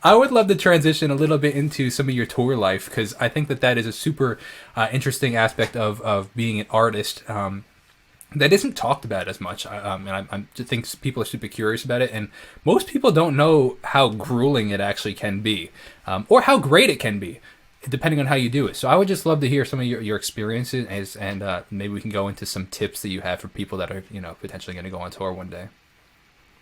I would love to transition a little bit into some of your tour life because I think that that is a super interesting aspect of being an artist. That isn't talked about as much. I just think people are super curious about it, and most people don't know how grueling it actually can be, or how great it can be, depending on how you do it. So I would just love to hear some of your experiences, and maybe we can go into some tips that you have for people that are potentially going to go on tour one day.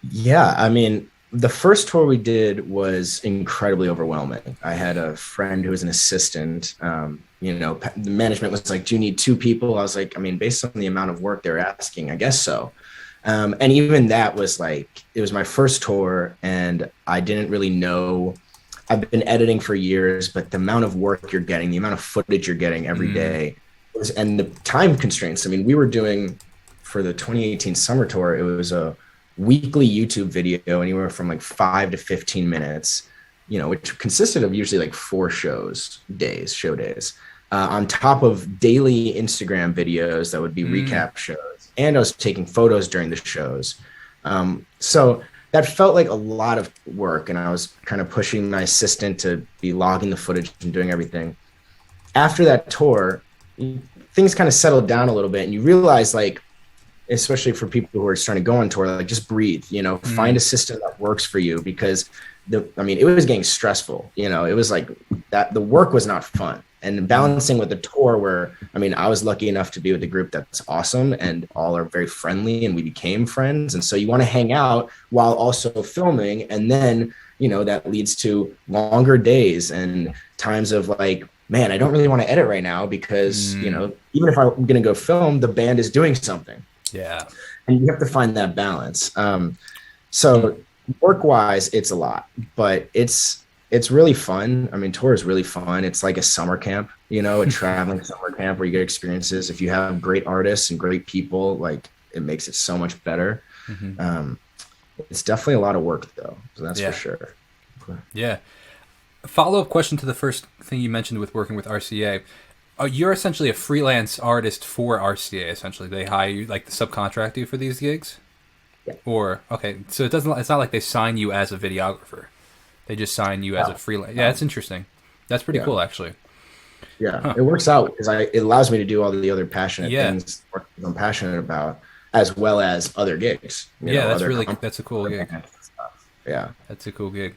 Yeah, I mean, the first tour we did was incredibly overwhelming. I had a friend who was an assistant. The management was like, "Do you need two people?" I was like, "I mean, based on the amount of work they're asking, I guess so." And even that was like, it was my first tour, and I didn't really know. I've been editing for years, but the amount of work you're getting, the amount of footage you're getting every Mm, day, and the time constraints. I mean, we were doing for the 2018 summer tour, it was a weekly YouTube video, anywhere from like 5 to 15 minutes, which consisted of usually like four show days, on top of daily Instagram videos that would be mm, recap shows. And I was taking photos during the shows. So that felt like a lot of work. And I was kind of pushing my assistant to be logging the footage and doing everything. After that tour, things kind of settled down a little bit. And you realize, like, especially for people who are starting to go on tour, like, just breathe, find a mm, system that works for you, because it was getting stressful. It was like that the work was not fun. And mm. balancing with the tour where, I was lucky enough to be with a group that's awesome and all are very friendly and we became friends. And so you want to hang out while also filming. And then, that leads to longer days and times of like, man, I don't really want to edit right now because, Mm. even if I'm going to go film, the band is doing something, Yeah. and you have to find that balance. Mm. So work wise, it's a lot, but it's really fun. I mean, tour is really fun. It's like a summer camp, a traveling summer camp where you get experiences. If you have great artists and great people, like, it makes it so much better. Hmm. Um, it's definitely a lot of work though, so that's for Yeah. sure. Yeah. Follow up question to the first thing you mentioned with working with RCA. You're essentially a freelance artist for RCA. Essentially, they hire you, like, the subcontract you for these gigs. Yeah. Or okay, so it doesn't. It's not like they sign you as a videographer. They just sign you as a Wow. freelance. Yeah, that's Um, interesting. That's pretty yeah. cool, actually. Yeah, Huh. it works out because it allows me to do all the other passionate Yeah. things I'm passionate about, as well as other gigs, Yeah, other that's a cool other gig. bands and stuff. Yeah. That's a cool gig.